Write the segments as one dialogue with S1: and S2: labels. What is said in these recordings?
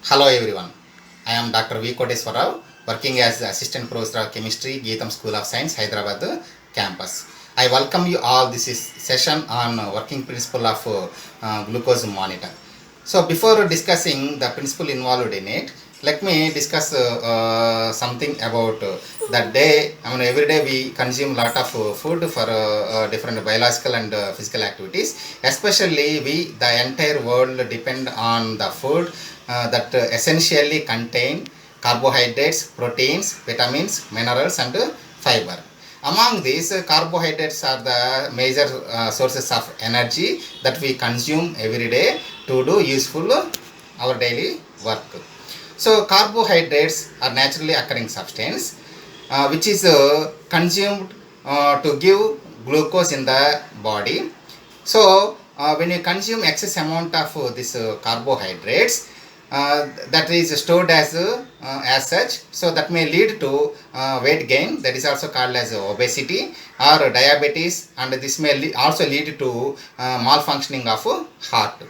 S1: Hello everyone. I am Dr. V. Koteswarrao, working as Assistant Professor of Chemistry, Geetham School of Science, Hyderabad campus. I welcome you all. This is session on working principle of glucose monitor. So before discussing the principle involved in it, let me discuss something about that day. Every day we consume lot of food for different biological and physical activities. Especially the entire world depend on the food that essentially contain carbohydrates, proteins, vitamins, minerals, and fiber. Among these, carbohydrates are the major sources of energy that we consume every day to do useful our daily work. So, carbohydrates are naturally occurring substance which is consumed to give glucose in the body. So, when you consume excess amount of this carbohydrates, that is stored as such, so that may lead to weight gain, that is also called as obesity or diabetes, and this may also lead to malfunctioning of heart.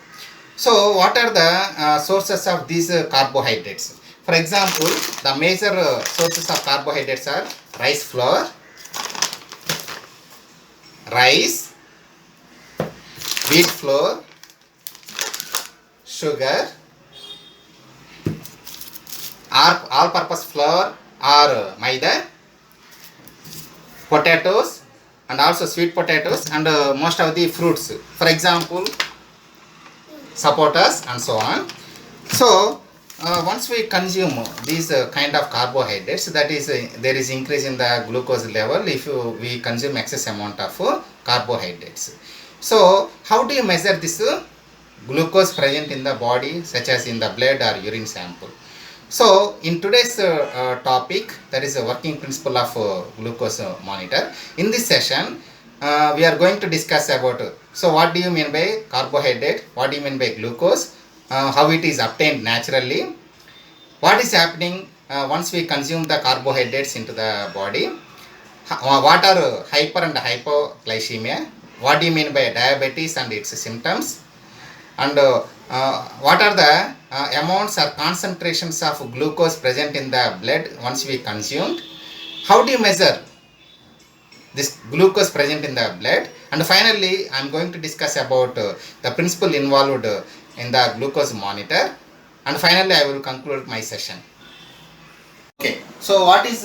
S1: So what are the sources of these carbohydrates? For example, the major sources of carbohydrates are rice flour, rice, wheat flour, sugar, all-purpose flour or maida, potatoes, and also sweet potatoes, and most of the fruits. For example, supporters and so on. So once we consume these kind of carbohydrates, that is there is increase in the glucose level if we consume excess amount of carbohydrates. So how do you measure this glucose present in the body, such as in the blood or urine sample? So in today's topic, that is a working principle of glucose monitor. In this session, we are going to discuss about so what do you mean by carbohydrate, what do you mean by glucose, how it is obtained naturally, what is happening once we consume the carbohydrates into the body, what are hyper and hypoglycemia, what do you mean by diabetes and its symptoms, and what are the amounts or concentrations of glucose present in the blood once we consumed, how do you measure this glucose present in the blood, and finally I am going to discuss about the principle involved in the glucose monitor, and finally I will conclude my session. Okay, so what is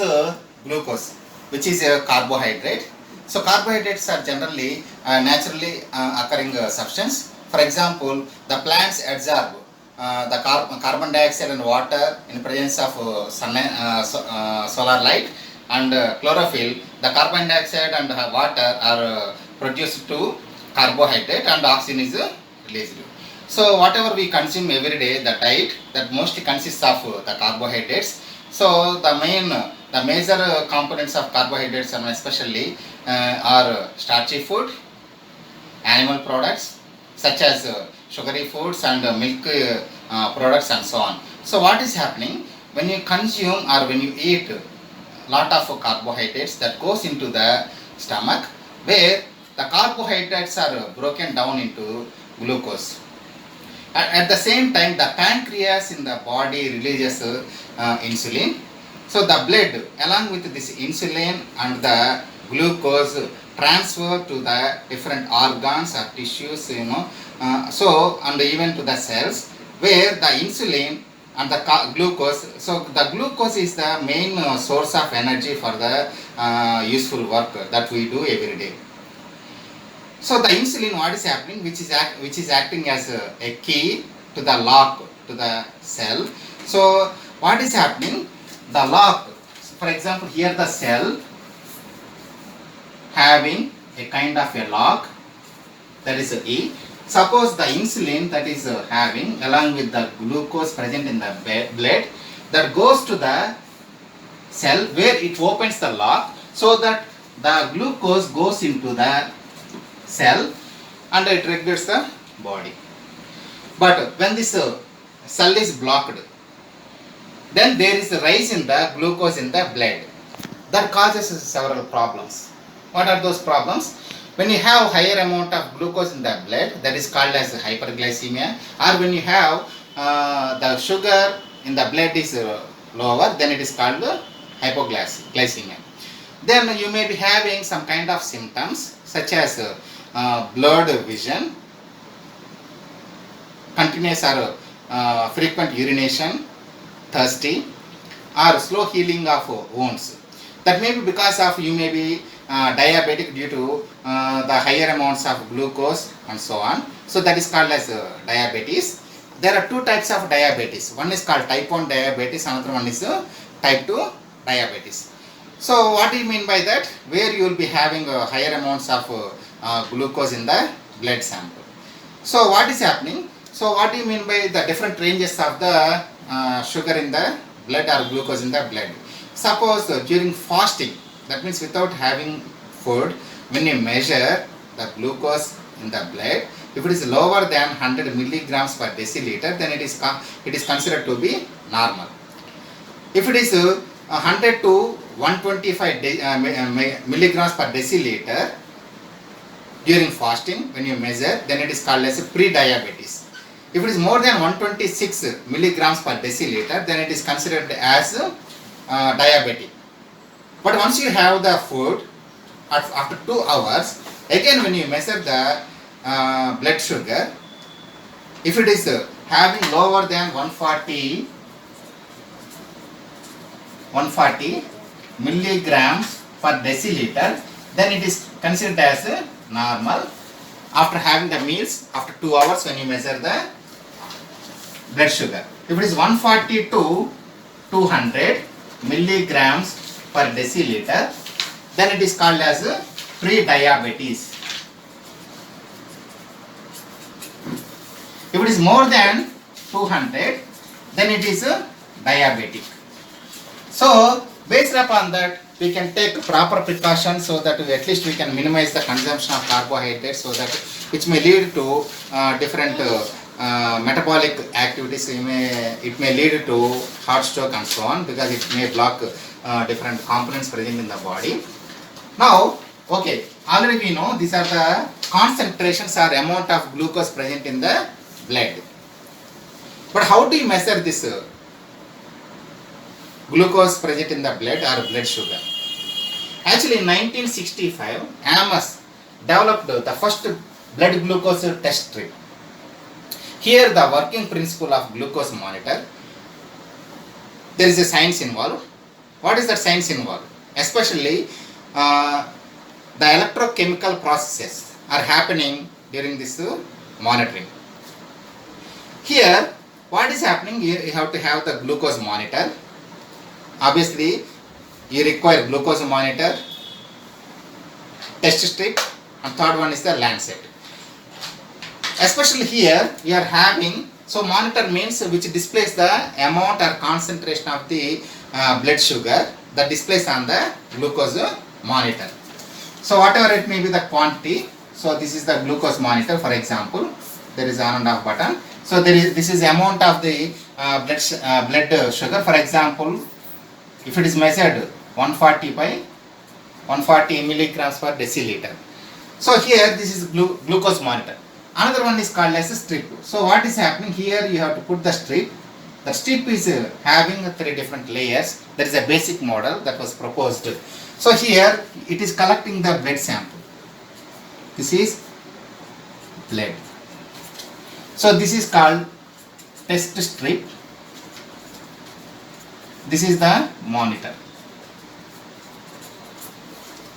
S1: glucose, which is a carbohydrate? So carbohydrates are generally naturally occurring substance. For example, the plants absorb the carbon dioxide and water in presence of solar light, and chlorophyll. The carbon dioxide and water are produced to carbohydrate, and oxygen is released. So whatever we consume every day, the diet that mostly consists of the carbohydrates. So the major components of carbohydrates are especially are starchy food, animal products such as sugary foods, and milk products, and so on. So what is happening when you consume or when you eat lot of carbohydrates, that goes into the stomach, where the carbohydrates are broken down into glucose. At the same time, the pancreas in the body releases insulin. So the blood along with this insulin and the glucose transfer to the different organs or tissues, so and even to the cells, where the insulin and the glucose, so the glucose is the main source of energy for the useful work that we do every day. So the insulin, what is happening, which is acting as a key to the lock to the cell. So what is happening, the lock, for example here the cell having a kind of a lock, that is a E. Suppose the insulin that is having along with the glucose present in the blood, that goes to the cell where it opens the lock, so that the glucose goes into the cell and it regulates the body. But when this cell is blocked, then there is a rise in the glucose in the blood, that causes several problems. What are those problems? When you have higher amount of glucose in the blood, that is called as hyperglycemia, or when you have the sugar in the blood is lower, then it is called hypoglycemia. Then you may be having some kind of symptoms such as blurred vision, continuous or frequent urination, thirsty, or slow healing of wounds. That may be because of you may be diabetic due to the higher amounts of glucose and so on. So that is called as diabetes. There are two types of diabetes. One is called type 1 diabetes, another one is type 2 diabetes. So what do you mean by that? Where you will be having higher amounts of glucose in the blood sample. So what is happening? So what do you mean by the different ranges of the sugar in the blood or glucose in the blood? Suppose during fasting, that means without having food, when you measure the glucose in the blood, if it is lower than 100 milligrams per deciliter, then it is considered to be normal. If it is 100 to 125 milligrams per deciliter during fasting, when you measure, then it is called as pre-diabetes. If it is more than 126 milligrams per deciliter, then it is considered as diabetic. But once you have the food, after 2 hours, again when you measure the blood sugar, if it is having lower than 140 milligrams per deciliter, then it is considered as normal. After having the meals, after 2 hours when you measure the blood sugar, if it is 140 to 200 milligrams per deciliter, then it is called as pre-diabetes. If it is more than 200, then it is diabetic. So based upon that, we can take proper precautions so that at least we can minimize the consumption of carbohydrates, so that which may lead to different metabolic activities. It may lead to heart stroke and so on, because it may block different components present in the body. Now, okay, already we know these are the concentrations or amount of glucose present in the blood. But how do you measure this glucose present in the blood or blood sugar? Actually, in 1965, Amos developed the first blood glucose test strip. Here, the working principle of glucose monitor, there is a science involved. What is that science involved? Especially, the electrochemical processes are happening during this monitoring. Here, what is happening? You have to have the glucose monitor. Obviously, you require glucose monitor, test strip, and third one is the lancet. Especially here, we are having, so monitor means which displays the amount or concentration of the blood sugar that displays on the glucose monitor. So whatever it may be the quantity, so this is the glucose monitor, for example, there is on and off button. So this is amount of the blood sugar. For example, if it is measured 140 by 140 milligrams per deciliter. So here this is glucose monitor. Another one is called as a strip. So what is happening here? You have to put the strip. The strip is having 3 different layers. There is a basic model that was proposed. So here it is collecting the blood sample. This is blood. So this is called test strip. This is the monitor.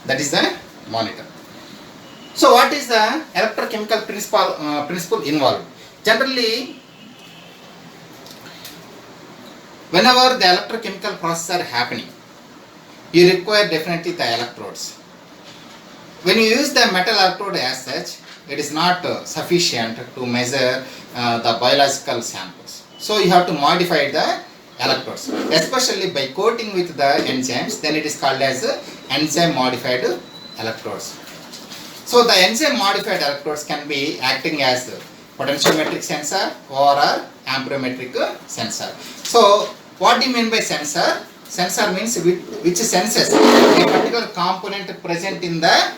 S1: That is the monitor. So what is the electrochemical principle involved? Generally, whenever the electrochemical processes are happening, you require definitely the electrodes. When you use the metal electrode as such, it is not sufficient to measure the biological samples. So you have to modify the electrodes, especially by coating with the enzymes. Then it is called as enzyme modified electrodes. So the enzyme modified electrodes can be acting as potentiometric sensor or amperometric sensor. So what do you mean by sensor? Sensor means which senses a particular component present in the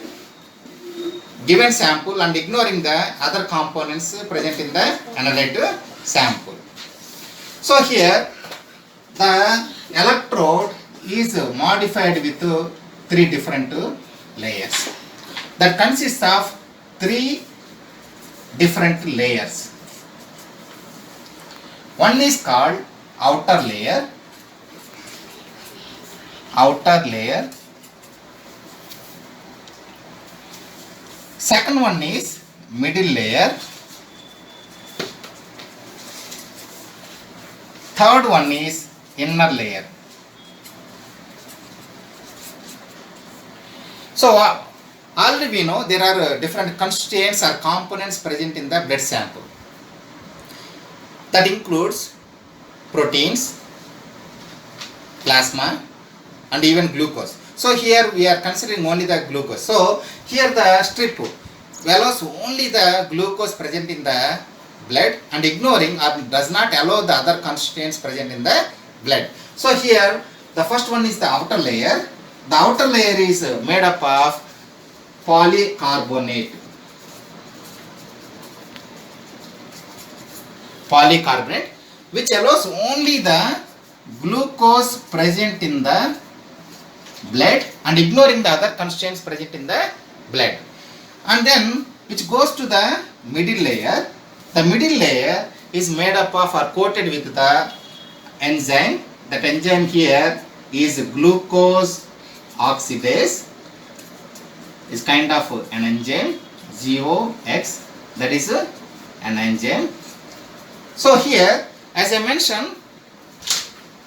S1: given sample and ignoring the other components present in the analyzed sample. So here the electrode is modified with three different layers that consists of three different layers. One is called outer layer. Second one is middle layer. Third one is inner layer. So already we know there are different constituents or components present in the blood sample. That includes proteins, plasma, and even glucose. So here we are considering only the glucose. So here the strip allows only the glucose present in the blood and ignoring or does not allow the other constituents present in the blood. So here the first one is the outer layer. The outer layer is made up of polycarbonate. Which allows only the glucose present in the blood and ignoring the other constituents present in the blood. And then which goes to the middle layer. The middle layer is made up of or coated with the enzyme. That enzyme here is glucose oxidase. Is kind of an enzyme, GOX, that is an enzyme. So here, as I mentioned,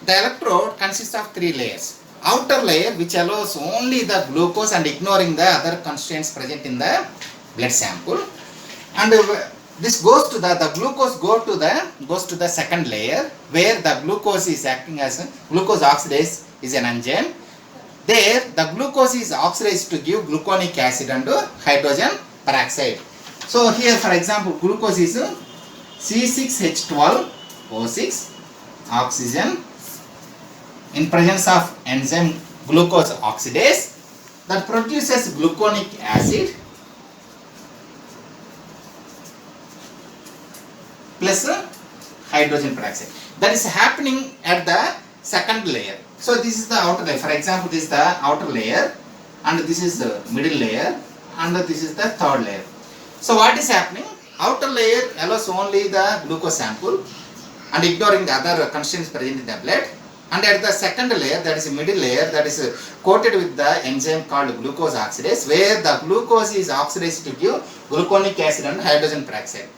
S1: the electrode consists of three layers. Outer layer, which allows only the glucose and ignoring the other constituents present in the blood sample, and this goes to the glucose goes to the second layer, where the glucose is acting as glucose oxidase is an enzyme. There the glucose is oxidized to give gluconic acid and hydrogen peroxide. So here for example glucose is C6H12O6 oxygen in presence of enzyme glucose oxidase that produces gluconic acid plus hydrogen peroxide. That is happening at the second layer. So this is the outer layer. For example, this is the outer layer and this is the middle layer and this is the third layer. So what is happening? Outer layer allows only the glucose sample and ignoring the other constituents present in the blood. And at the second layer, that is the middle layer, that is coated with the enzyme called glucose oxidase, where the glucose is oxidized to give gluconic acid and hydrogen peroxide.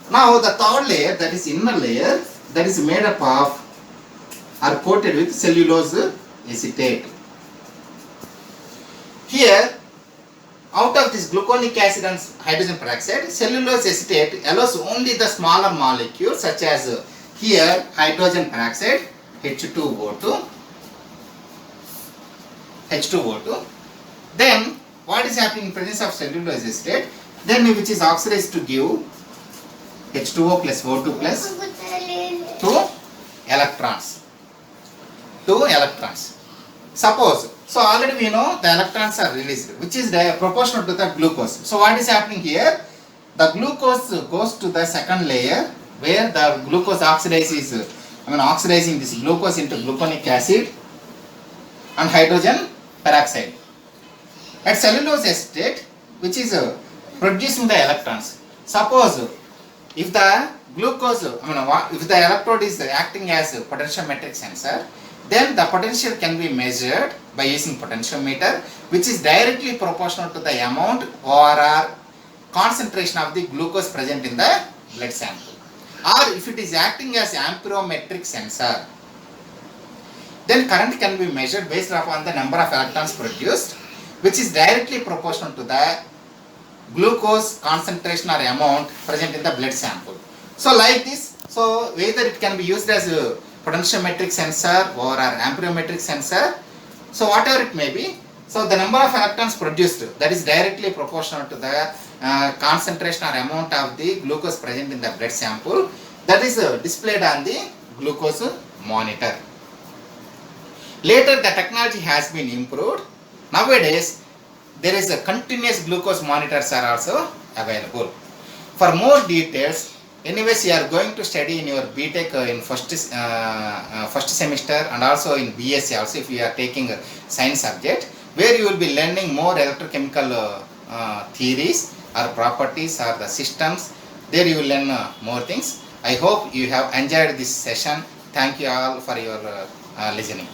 S1: Now the third layer, that is inner layer, that is made up of or coated with cellulose acetate. Here, out of this gluconic acid and hydrogen peroxide, cellulose acetate allows only the smaller molecules such as here hydrogen peroxide, H2O2. Then what is happening in presence of cellulose acetate? Then which is oxidized to give H2O plus O2 plus 2 electrons. Suppose, so already we know the electrons are released, which is proportional to the glucose. So what is happening here? The glucose goes to the second layer where the glucose oxidase is, oxidizing this glucose into gluconic acid and hydrogen peroxide. At cellulose acetate, which is producing the electrons. Suppose if the glucose, if the electrode is acting as a potentiometric sensor, then the potential can be measured by using potentiometer, which is directly proportional to the amount or concentration of the glucose present in the blood sample. Or if it is acting as amperometric sensor, then current can be measured based upon the number of electrons produced, which is directly proportional to the glucose concentration or amount present in the blood sample. So like this, so whether it can be used as a potentiometric sensor or an amperometric sensor, so whatever it may be, so the number of electrons produced, that is directly proportional to the concentration or amount of the glucose present in the blood sample, that is displayed on the glucose monitor. Later the technology has been improved. Nowadays there is a continuous glucose monitors are also available. For more details, Anyways, you are going to study in your BTech in first semester, and also in BSc also, if you are taking a science subject, where you will be learning more electrochemical theories or properties or the systems. There you will learn more things. I hope you have enjoyed this session. Thank you all for your listening.